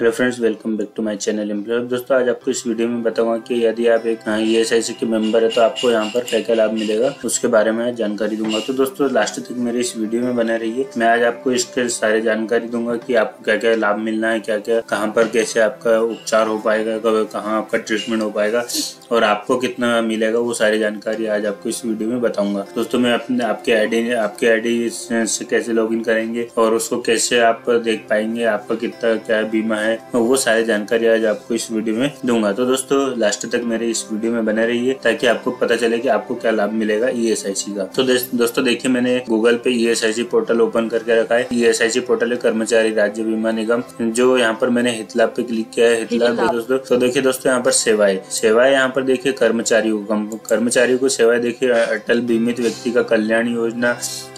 Hello friends, welcome back to my channel employ. दोस्तों, आज आपको इस वीडियो में बताऊंगा कि यदि आप एक ESIC के मेंबर है तो आपको यहाँ पर क्या क्या लाभ मिलेगा, उसके बारे में जानकारी दूंगा। तो दोस्तों, लास्ट तक मेरे इस वीडियो में बने रहिए। मैं आज आपको इसके सारे जानकारी दूंगा कि आपको क्या क्या लाभ मिलना है, क्या क्या कहाँ पर कैसे आपका उपचार हो पाएगा, कहाँ आपका ट्रीटमेंट हो पाएगा और आपको कितना मिलेगा, वो सारी जानकारी आज आपको इस वीडियो में बताऊंगा। दोस्तों, मैं आपके आईडी से कैसे लॉगिन करेंगे और उसको कैसे आप देख पाएंगे, आपका कितना क्या बीमा है, वो सारी जानकारी आज आपको इस वीडियो में दूंगा। तो दोस्तों, लास्ट तक मेरे इस वीडियो में बने रहिए ताकि आपको पता चले कि आपको क्या लाभ मिलेगा ESIC का। तो दोस्तों देखिए, मैंने गूगल पे ESIC पोर्टल ओपन करके रखा है। ESIC पोर्टल है कर्मचारी राज्य बीमा निगम, जो यहाँ पर मैंने हित लाभ पे क्लिक किया है। हित लाभ दोस्तों, तो देखिए दोस्तों, यहाँ पर सेवाएं यहाँ पर देखिए कर्मचारियों को सेवाएं देखिए। अटल बीमित व्यक्ति का कल्याण योजना,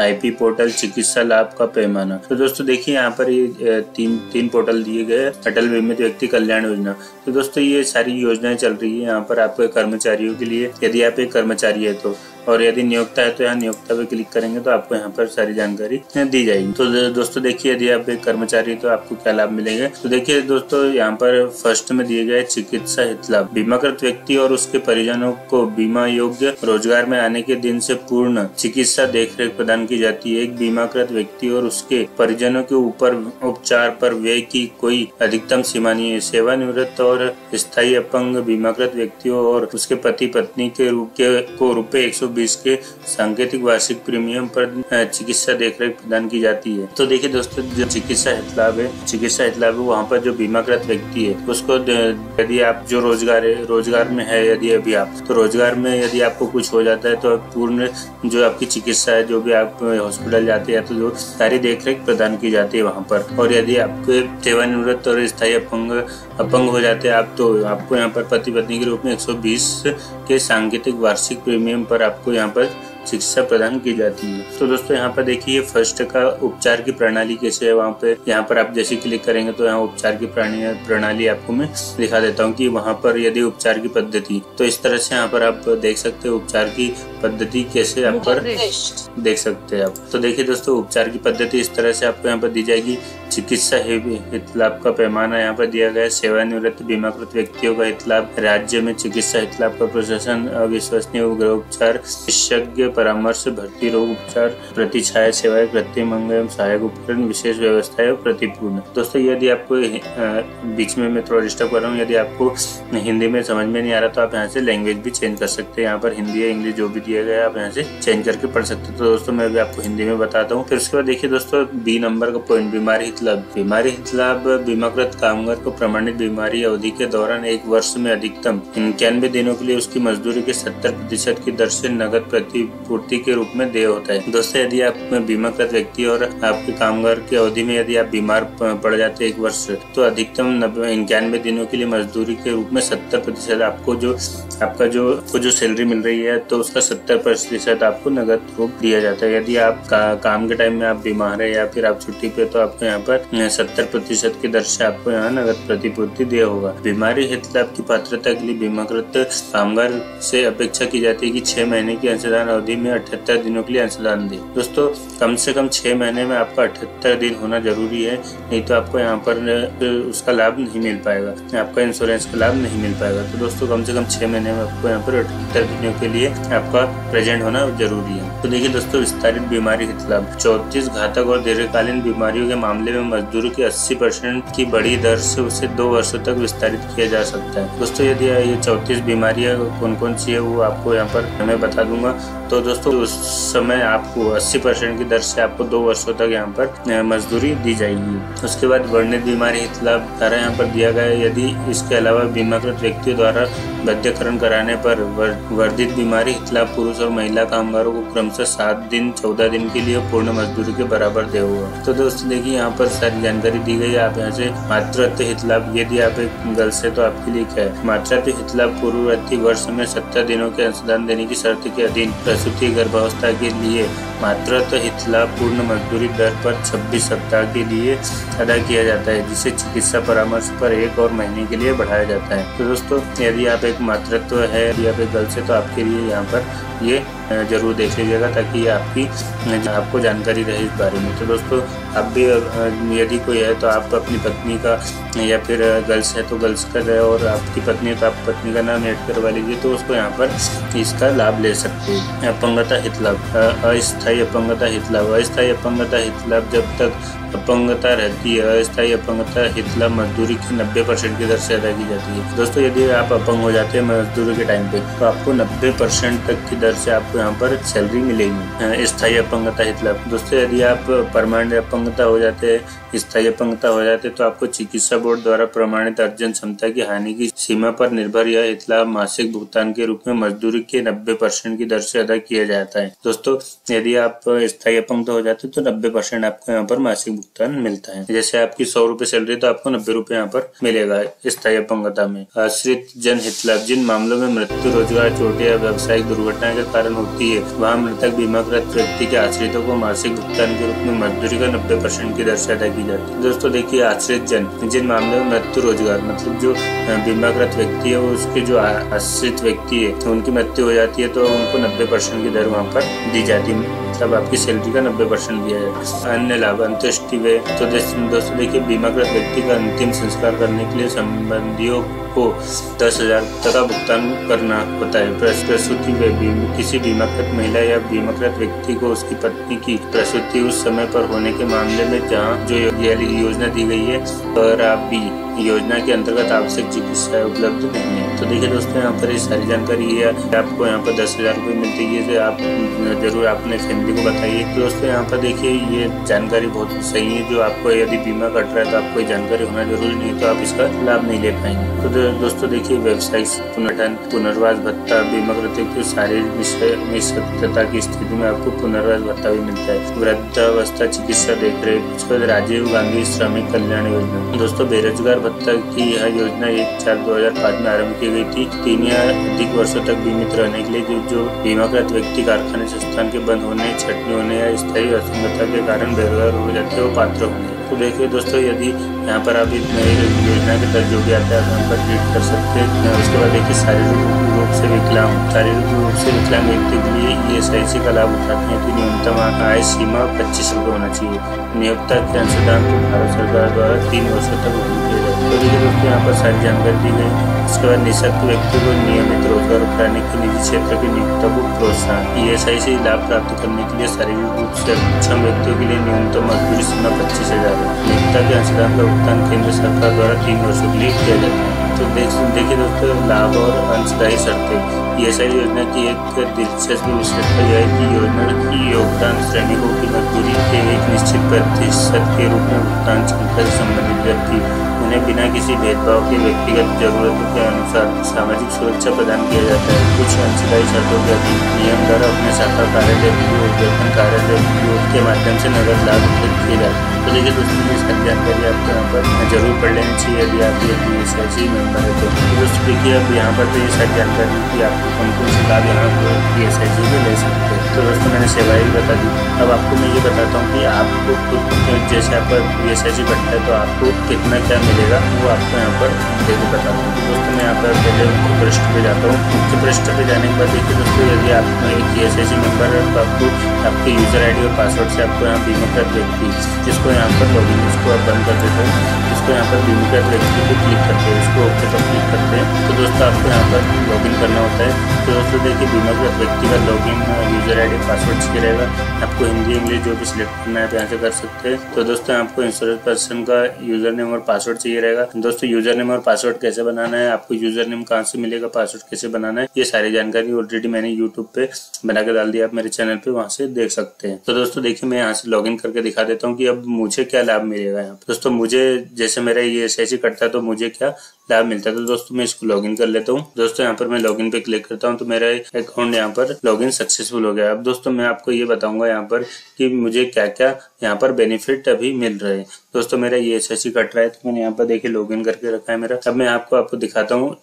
IP पोर्टल, चिकित्सा लाभ का पैमाना। तो दोस्तों देखिए, यहाँ पर ये तीन पोर्टल दिए गए। अटल बीमित व्यक्ति कल्याण योजना, तो दोस्तों ये सारी योजनाएं चल रही है यहाँ पर आपके कर्मचारियों के लिए। यदि आप एक कर्मचारी है तो, और यदि नियोक्ता है तो यहाँ नियोक्ता पे क्लिक करेंगे तो आपको यहाँ पर सारी जानकारी दी जाएगी। तो दोस्तों देखिए, यदि आप एक कर्मचारी तो आपको क्या लाभ मिलेंगे। तो देखिए दोस्तों, यहाँ पर फर्स्ट में दिए गए चिकित्सा हित लाभ। बीमाकृत व्यक्ति और उसके परिजनों को बीमा योग्य रोजगार में आने के दिन से पूर्ण चिकित्सा देखरेख प्रदान की जाती है। एक बीमाकृत व्यक्ति और उसके परिजनों के ऊपर उपचार पर व्यय की कोई अधिकतम सीमा नहीं है। सेवानिवृत्त और स्थायी अपंग बीमाकृत व्यक्तियों और उसके पति पत्नी को रुपए 120 के सांकेतिक वार्षिक प्रीमियम पर चिकित्सा देखरेख प्रदान की जाती है। तो देखिए दोस्तों, जो चिकित्सा हित लाभ है वहाँ पर जो बीमाकृत व्यक्ति है उसको, यदि आप जो रोजगार में है, यदि अभी आप तो रोजगार में यदि आपको कुछ हो जाता है तो पूर्ण जो आपकी चिकित्सा है, जो भी आप हॉस्पिटल जाते हैं तो जो सारी देखरेख प्रदान की जाती है वहाँ पर। और यदि आपके सेवानिवृत्त और स्थायी अपंग हो जाते हैं आप, तो आपको यहाँ पर पति पत्नी के रूप में 120 के सांकेतिक वार्षिक प्रीमियम पर आपको यहाँ पर चिकित्सा प्रदान की जाती है। तो दोस्तों, यहाँ पर देखिए फर्स्ट का उपचार की प्रणाली कैसे है। वहाँ पे यहाँ पर आप जैसे क्लिक करेंगे तो यहाँ उपचार की प्रणाली आपको मैं दिखा देता हूँ कि वहाँ पर यदि उपचार की पद्धति, तो इस तरह से यहाँ पर आप देख सकते हैं उपचार की पद्धति कैसे आप पर देख सकते हैं आप। तो देखिए दोस्तों, उपचार की पद्धति इस तरह से आपको यहाँ पर दी जाएगी। चिकित्सा हित लाभ का पैमाना यहाँ पर दिया गया है। सेवानिवृत्त बीमाकृत व्यक्तियों का हित लाभ, राज्य में चिकित्सा हित लाभ का प्रशासन, अविश्वसनीय गृह उपचार, विशेषज्ञ परामर्श, भर्ती रोग उपचार, प्रतिछाया सेवाएं, कृत्रिम अंग एवं सहायक उपकरण, विशेष व्यवस्थाएं, प्रतिपूर्ण। दोस्तों, यदि आपको बीच में मैं थोड़ा डिस्टर्ब कर रहा हूँ, यदि आपको हिंदी में समझ में नहीं आ रहा तो आप यहाँ से लैंग्वेज भी चेंज कर सकते हैं। यहाँ पर हिंदी या इंग्लिश जो भी दिया गया है आप यहाँ से चेंज करके पढ़ सकते हैं। तो दोस्तों, मैं भी आपको हिंदी में बताता हूँ। फिर उसके बाद देखिए दोस्तों, B नंबर का पॉइंट, बीमारी हित लाभ। बीमारी हित लाभ बीमाकृत कामगार को प्रमाणित बीमारी अवधि के दौरान एक वर्ष में अधिकतम 91 दिनों के लिए उसकी मजदूरी के 70% की दर से नगद प्रतिपूर्ति के रूप में देय होता है। दोस्तों, यदि आप बीमाकृत व्यक्ति और आपके कामगार की अवधि में यदि आप बीमार पड़ जाते हैं एक वर्ष, तो अधिकतम 91 दिनों के लिए मजदूरी के रूप में 70% आपका जो सैलरी मिल रही है तो उसका 70% आपको नगद रूप दिया जाता है। यदि आप काम के टाइम में आप बीमार है या फिर आप छुट्टी पे, तो आपको यहाँ पर 70% की दर से आपको यहाँ नगद प्रतिपूर्ति दिया होगा। बीमारी हित लाभ की पात्रता के लिए बीमाकृत कामगार से अपेक्षा की जाती है कि 6 महीने की अंशदान अवधि में 78 दिनों के लिए अंशदान दे। दोस्तों, कम से कम 6 महीने में आपका 78 दिन होना जरूरी है, नहीं तो आपको यहाँ पर उसका लाभ नहीं मिल पाएगा, आपका इंश्योरेंस का लाभ नहीं मिल पाएगा। तो दोस्तों, कम से कम 6 महीने में आपको यहाँ पर 78 दिनों के लिए आपका प्रेजेंट होना जरूरी है। तो देखिए दोस्तों, विस्तारित बीमारी हित लाभ। 34 घातक और दीर्घकालीन बीमारियों के मामले में मजदूरी की 80% की बड़ी दर से उसे 2 वर्षों तक विस्तारित किया जा सकता है। दोस्तों, यदि ये 34 बीमारियां कौन कौन सी है वो आपको यहाँ पर मैं बता दूंगा। तो दोस्तों, उस समय आपको 80% की दर से आपको 2 वर्षों तक यहाँ पर मजदूरी दी जाएगी। उसके बाद वर्णित बीमारी हित लाभ धारा यहाँ पर दिया गया है। यदि इसके अलावा बीमाकृत व्यक्तियों द्वारा वैद्यकरण कराने पर वर्धित बीमारी हित लाभ पुरुष और महिला कामगारों को क्रमशः 7 दिन 14 दिन के लिए पूर्ण मजदूरी के बराबर देय होगा। तो दोस्तों देखिए, यहाँ पर सारी जानकारी दी गई है। आप यहाँ से मातृत्व हित लाभ, यदि आप एक गर्ल्स है तो आपके लिए क्या है। मातृत्व हित लाभ पूर्ववर्ती वर्ष में 70 दिनों के अंशदान देने की शर्त के अधीन प्रसूति गर्भावस्था के लिए मातृत्व हित लाभ पूर्ण मजदूरी दर पर 26 सप्ताह के लिए अदा किया जाता है, जिसे चिकित्सा परामर्श पर 1 और महीने के लिए बढ़ाया जाता है। तो दोस्तों, यदि आप एक मातृत्व है, यदि आप एक गर्ल्स है तो आपके लिए यहाँ पर ये जरूर देख लीजिएगा ताकि आपको जानकारी रहे इस बारे में। तो दोस्तों आप भी यदि कोई है तो आप अपनी पत्नी का या फिर गर्ल्स है तो गर्ल्स का और आपकी पत्नी है तो आप पत्नी का नाम ऐड करवा लीजिए, तो उसको यहाँ पर इसका लाभ ले सकते हैं। अपंगता हित लाभ, अस्थायी अपंगता हित लाभ। अस्थायी अपंगता हित लाभ जब तक अपंगता रहती है, अस्थायी अपंगता हित लाभ मजदूरी की 90% की दर से अदा की जाती है। दोस्तों यदि आप अपंग हो जाते हैं मजदूरी के टाइम पे तो आपको 90% तक की दर से आपको यहाँ पर सैलरी मिलेगी। स्थायी अपंगता हित लाभ। दोस्तों यदि आप परमानेंट अपंगता हो जाते हैं, स्थायी अपंगता हो जाते तो आपको चिकित्सा बोर्ड द्वारा प्रमाणित अर्जन क्षमता की हानि की सीमा पर निर्भर यह हित लाभ मासिक भुगतान के रूप में मजदूरी के 90% की दर से अदा किया जाता है। दोस्तों यदि आप स्थायी अपंग हो जाते तो 90% आपको यहाँ पर मासिक भुगतान मिलता है। जैसे आपकी 100 रुपए सैलरी तो आपको 90 रुपए यहाँ पर मिलेगा स्थायी अपंगता में। आश्रित जन हित लाभ। जिन मामलों में मृत्यु, रोजगार, चोट या व्यावसायिक दुर्घटना के कारण होती है वहाँ मृतक बीमाकृत व्यक्ति के आश्रितों को मासिक भुगतान के रूप में मजदूरी का 90% की दर से अदा की जाती है। दोस्तों देखिए आश्रित जन, जिन मामलों में मृत्यु, रोजगार मतलब जो बीमाकृत व्यक्ति है वो उसके जो आश्रित व्यक्ति है तो उनकी मृत्यु हो जाती है तो उनको 90% की दर वहाँ पर दी जाती है, मतलब आपकी सैलरी का 90% दिया जाए। अन्य लाभ, अंत्येष्टि व्यय। तो दोस्तों देखिए बीमाकृत व्यक्ति का अंतिम संस्कार करने के लिए संबंधियों को 10,000 तक का भुगतान करना होता है। प्रसूति व्यय। किसी बीमाकृत महिला या बीमाकृत व्यक्ति को उसकी पत्नी की प्रसूति उस समय पर होने के मामले में जहाँ जो योजना दी गई है और आप भी योजना के अंतर्गत आवश्यक चिकित्सा उपलब्ध नहीं है। तो देखिए दोस्तों यहाँ पर ये सारी जानकारी है, आपको यहाँ पर 10,000 रुपये मिलती है, ये आप जरूर अपने फैमिली को बताइए। तो दोस्तों यहाँ पर देखिए ये जानकारी बहुत सही है, जो आपको यदि बीमा कट रहा है तो आपको ये जानकारी होना जरूरी नहीं है तो आप इसका लाभ नहीं ले पाएंगे। तो दोस्तों देखिए व्यवसायिक पुनर्गठन, पुनर्वास भत्ता, बीमाकृत की शारीरिक निःशक्तता की स्थिति में आपको पुनर्वास भत्ता भी मिलता है। वृद्धावस्था चिकित्सा देखरेख। उसके बाद राजीव गांधी श्रमिक कल्याण योजना। दोस्तों बेरोजगार भत्ता की यह योजना 1/4/2005 में आरंभ की गई थी। 3 या अधिक वर्षों तक बीमित रहने के लिए जो बीमाकृत व्यक्ति कारखाने संस्थान के बंद होने, छटनी होने या स्थायी असंगतता के कारण बेरोजगार हो जाते हैं वो पात्र होंगे। तो देखिए दोस्तों यदि यहाँ पर आप इस नई योजना के तहत जो भी आता है यहाँ पर क्लिक कर सकते हैं। उसके बाद देखिए शारीरिक रूप से विकलांग व्यक्ति के लिए ESIC का लाभ उठाते हैं तो न्यूनतम आय सीमा 25 रुपये होना चाहिए। नियोक्ता के अंशदान को भारत सरकार द्वारा 3 वर्षों तक किया जाता है। तो देखिए दोस्तों यहाँ पर सारी जानकारी दी गई। उसके बाद निःशक्त व्यक्ति को नियमित रोजगार उपराने के निजी क्षेत्र की नियोक्ता को प्रोत्साहन। ESIC लाभ प्राप्त करने के लिए शारीरिक रूप से अक्षम व्यक्तियों के लिए न्यूनतम मजदूरी सीमा 25,000 है। नियोक्ता के अंशदान का भुगतान केंद्र सरकार द्वारा 3 वर्षों के लिए किया जाता है। तो देखिए दोस्तों लाभ और अंशदायी शर्तें। ESIC योजना की एक दिलचस्प विशेषता यह है कि योजना की योगदान श्रमिकों की मजदूरी के एक निश्चित प्रतिशत के रूप में भुगतान क्षमता से संबंधित व्यक्ति उन्हें बिना किसी भेदभाव के व्यक्तिगत जरूरतों के अनुसार सामाजिक सुरक्षा प्रदान किया जाता है। कुछ अंशदायी शर्तों के अधीन नियम द्वारा अपने शाखा कार्यालय वेतन कार्यालय के माध्यम से नगद लाभ किए जाते हैं। तो देखिए दोस्तों ये सारी जानकारी आपको यहाँ पर जरूर पढ़ लेनी चाहिए यदि आप ESIC मेंबर है तो। दोस्तों देखिए अब यहाँ पर तो ये सारी जानकारी की आपको कौन से लाभ यहाँ पर ESIC में ले सकते हैं। तो दोस्तों मैंने सेवाएं भी बता दी। अब आपको मैं ये बताता हूँ कि आपको खुद जैसे आप ESIC बढ़ता है तो आपको कितना क्या मिलेगा वो आपको यहाँ पर देखो बताता हूँ। तो दोस्तों मैं यहाँ पर पहले मुख्य पृष्ठ पे जाता हूँ। मुख्य पृष्ठ पे जाने के बाद देखिए दोस्तों यदि आप एक ESIC मेंबर है तो आपको आपके यूजर ID और पासवर्ड से आपको यहाँ बीमाकृत व्यक्ति जिसको यहाँ पर लॉगिन इसको आप बंद कर देते हैं, इसको यहाँ पर बीमाकृत व्यक्ति पे क्लिक करते हैं, इसको ओके पर क्लिक करते हैं। तो दोस्तों आपको यहाँ पर लॉगिन करना होता है। तो दोस्तों देखिए बीमाकृत व्यक्ति का लॉगिन यूजर ID पासवर्ड चाहिए रहेगा। आपको हिंदी इंग्लिश जो भी सिलेक्ट करना है आप यहाँ से कर सकते हैं। तो दोस्तों आपको इंश्योरेंस पर्सन का यूजर नेम और पासवर्ड चाहिए रहेगा। दोस्तों यूजर नेम और पासवर्ड कैसे बनाना है, आपको यूजर नेम कहाँ से मिलेगा, पासवर्ड कैसे बनाना है, ये सारी जानकारी ऑलरेडी मैंने यूट्यूब पे बना के डाल दिया, आप मेरे चैनल पे वहाँ से देख सकते हैं। तो दोस्तों देखिए मैं यहाँ से लॉगिन करके दिखा देता हूँ कि अब मुझे क्या लाभ मिलेगा यहाँ पे। दोस्तों मुझे जैसे मेरा ESIC कटता है तो मुझे क्या लाभ मिलता है। तो दोस्तों मैं इसको लॉगिन कर लेता हूँ। दोस्तों यहाँ पर मैं लॉगिन पे क्लिक करता हूँ तो मेरा अकाउंट यहाँ पर लॉगिन सक्सेसफुल हो गया। अब दोस्तों मैं आपको ये बताऊंगा यहाँ पर कि मुझे क्या क्या यहाँ पर बेनिफिट अभी मिल रहे हैं। दोस्तों मेरा ये SIC कट रहा है, तो मैंने यहाँ पर देखिए लॉगिन करके रखा है मेरा। अब मैं आपको दिखाता हूँ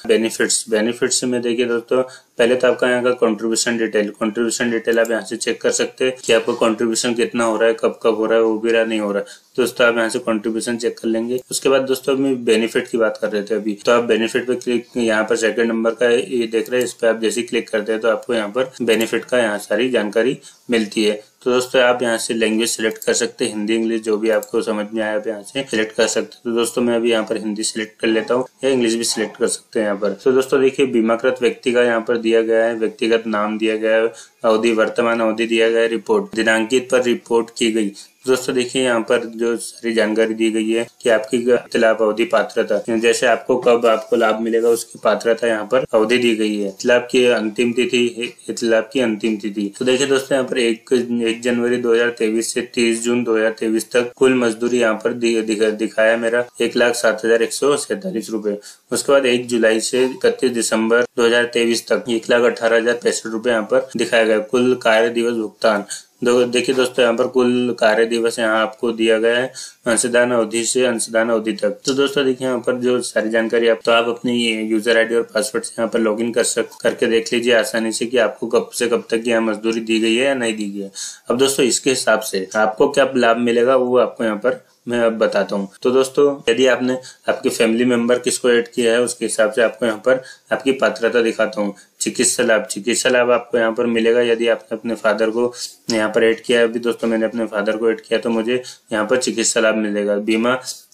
बेनिफिट्स में। देखिए दोस्तों, पहले तो आपका यहाँ का कंट्रीब्यूशन डिटेल आप यहाँ से चेक कर सकते हैं कि आपको कंट्रीब्यूशन कितना हो रहा है, कब कब हो रहा है, वो भी रहा नहीं हो रहा है। दोस्तों आप यहाँ से कंट्रीब्यूशन चेक कर लेंगे। उसके बाद दोस्तों हम बेनिफिट की बात कर रहे थे अभी, तो आप बेनिफिट पे क्लिक, यहाँ पर सेकंड नंबर का ये देख रहे हैं, इस पे आप जैसे क्लिक करते हैं तो आपको यहाँ पर बेनिफिट का यहाँ सारी जानकारी मिलती है। तो दोस्तों आप यहाँ से लैंग्वेज सिलेक्ट कर सकते हैं, हिंदी इंग्लिश जो भी आपको समझ में आया आप यहाँ से सिलेक्ट कर सकते हैं। तो दोस्तों मैं अभी यहाँ पर हिंदी सिलेक्ट कर लेता हूँ, या इंग्लिश भी सिलेक्ट कर सकते हैं यहाँ पर। तो दोस्तों देखिए बीमाकृत व्यक्ति का यहाँ पर दिया गया है, व्यक्तिगत नाम दिया गया है, अवधि वर्तमान अवधि दिया गया है, रिपोर्ट दिनांकित पर रिपोर्ट की गई। दोस्तों देखिए यहाँ पर जो सारी जानकारी दी गई है कि आपकी लाभ अवधि पात्रता, जैसे आपको कब आपको लाभ मिलेगा उसकी पात्रता यहाँ पर अवधि दी गई है। लाभ की अंतिम तिथि, तो देखिए दोस्तों यहाँ पर 1 जनवरी 2023 से 30 जून 2023 तक कुल मजदूरी यहाँ पर दिखाया मेरा 1,07,147 रुपए। उसके बाद 1 जुलाई से 31 दिसंबर 2023 तक 1,18,065 रुपए यहाँ पर दिखाया गया। कुल कार्य दिवस भुगतान, देखिए दोस्तों यहाँ पर कुल कार्य दिवस यहाँ आपको दिया गया है अंशदान अवधि से अंशदान अवधि तक। तो दोस्तों देखिए यहाँ पर जो सारी जानकारी आप अपनी यूजर आईडी और पासवर्ड से यहाँ पर लॉगिन करके देख लीजिए आसानी से कि आपको कब से कब तक यहाँ मजदूरी दी गई है या नहीं दी गई है। अब दोस्तों इसके हिसाब से आपको क्या लाभ मिलेगा वो आपको यहाँ पर मैं अब बताता हूँ। तो दोस्तों यदि आपने आपके फैमिली मेंबर किसको ऐड किया है उसके हिसाब से आपको यहाँ पर आपकी पात्रता दिखाता हूँ। चिकित्सा लाभ आपको यहाँ पर मिलेगा यदि आपने अपने फादर को यहाँ पर ऐड किया है। अभी दोस्तों मैंने अपने फादर को ऐड किया तो मुझे यहाँ पर चिकित्सा लाभ मिलेगा।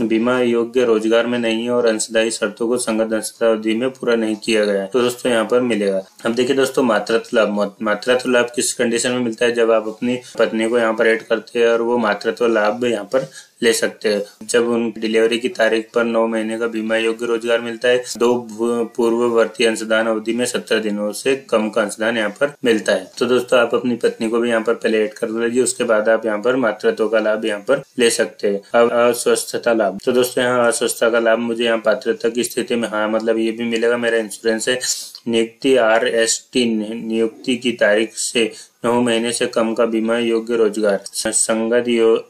बीमा योग्य रोजगार में नहीं है और अंशदायी शर्तों को संगत अंशदायी अवधि में पूरा नहीं किया गया है, तो दोस्तों यहाँ पर मिलेगा। अब देखिए दोस्तों मातृत्व लाभ किस कंडीशन में मिलता है, जब आप अपनी पत्नी को यहाँ पर ऐड करते हैं और वो मातृत्व लाभ यहाँ पर ले सकते हैं। जब उनकी डिलीवरी की तारीख पर 9 महीने का बीमा योग्य रोजगार मिलता है। 2 पूर्ववर्ती अंशदान अवधि में 17 दिनों से कम का अंशदान यहाँ पर मिलता है। तो दोस्तों आप अपनी पत्नी को भी यहाँ पर पहले ऐड कर लीजिए, उसके बाद आप यहाँ पर मातृत्व का लाभ यहाँ पर ले सकते हैं। अब अस्वस्थता लाभ, तो दोस्तों यहाँ अस्वस्थता का लाभ मुझे यहाँ पात्रता की स्थिति में मतलब ये भी मिलेगा। मेरा इंश्योरेंस है नियुक्ति RST नियुक्ति की तारीख से 9 महीने से कम का बीमा योग्य रोजगार, संगत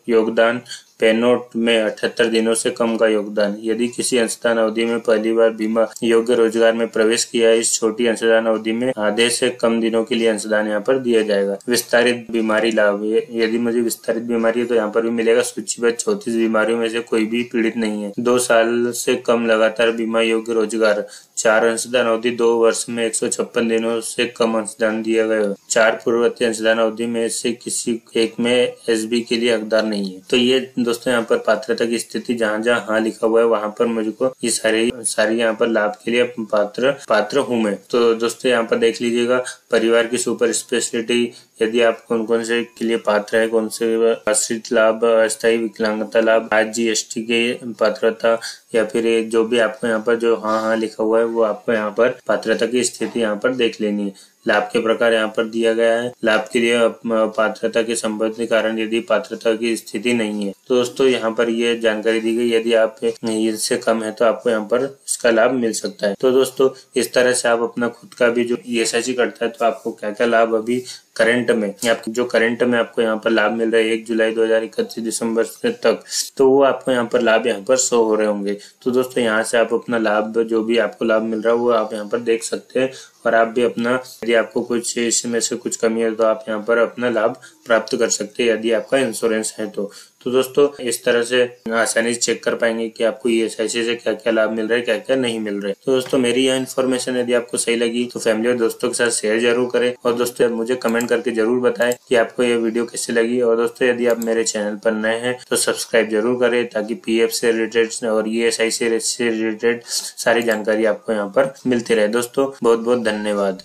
योगदान पेनोट में 78 दिनों से कम का योगदान। यदि किसी अंशदान अवधि में पहली बार बीमा योग्य रोजगार में प्रवेश किया है, इस छोटी अंशदान अवधि में आधे से कम दिनों के लिए अंशदान यहाँ पर दिया जाएगा। विस्तारित बीमारी लाभ, यदि मुझे विस्तारित बीमारी है तो यहाँ पर भी मिलेगा। सूचीबद्ध 34 बीमारियों में से कोई भी पीड़ित नहीं है। 2 साल से कम लगातार बीमा योग्य रोजगार, 4 अंशदान अवधि, 2 वर्ष में 156 दिनों से कम अंशदान दिया गया। 4 पूर्ववर्ती अंशदान अवधि में से किसी एक में SB के लिए हकदार नहीं है। तो ये दोस्तों यहाँ पर पात्रता की स्थिति जहाँ हाँ लिखा हुआ है वहां पर मुझको ये सारी यहाँ पर लाभ के लिए पात्र हूँ मैं। तो दोस्तों यहाँ पर देख लीजिएगा परिवार की सुपर स्पेशलिटी, यदि आप कौन कौन से के लिए पात्र है, कौन से आश्रित लाभ, अस्थायी विकलांगता लाभ, GST के पात्रता, या फिर जो भी आपको यहाँ पर जो हाँ लिखा हुआ है वो आपको यहाँ पर पात्रता की स्थिति यहाँ पर देख लेनी है। लाभ के प्रकार यहाँ पर दिया गया है। लाभ के लिए पात्रता के संबंध कारण यदि पात्रता की स्थिति नहीं है तो दोस्तों यहाँ पर ये जानकारी दी गई। यदि आप इससे कम है तो आपको यहाँ पर इसका लाभ मिल सकता है। तो दोस्तों इस तरह से आप अपना खुद का भी जो SIC करता है तो आपको क्या क्या लाभ अभी करंट में आपको यहाँ पर लाभ मिल रहा है 1 जुलाई 2031 दिसंबर तक, तो वो आपको यहाँ पर लाभ यहाँ पर शो हो रहे होंगे। तो दोस्तों यहाँ से आप अपना लाभ जो भी आपको लाभ मिल रहा है वो आप यहाँ पर देख सकते हैं और आप भी अपना, यदि आपको कुछ इसमें से कुछ कमी है तो आप यहाँ पर अपना लाभ प्राप्त कर सकते हैं यदि आपका इंश्योरेंस है तो। तो दोस्तों इस तरह से आसानी से चेक कर पाएंगे कि आपको SIC से क्या क्या लाभ मिल रहा है, क्या क्या नहीं मिल रहा है। तो दोस्तों मेरी यह इन्फॉर्मेशन यदि आपको सही लगी तो फैमिली और दोस्तों के साथ शेयर जरूर करें और दोस्तों मुझे कमेंट करके जरूर बताएं कि आपको यह वीडियो कैसे लगी। और दोस्तों यदि आप मेरे चैनल पर नए हैं तो सब्सक्राइब जरूर करें ताकि PF से रिलेटेड और SIC से रिलेटेड सारी जानकारी आपको यहाँ पर मिलती रहे। दोस्तों बहुत बहुत धन्यवाद।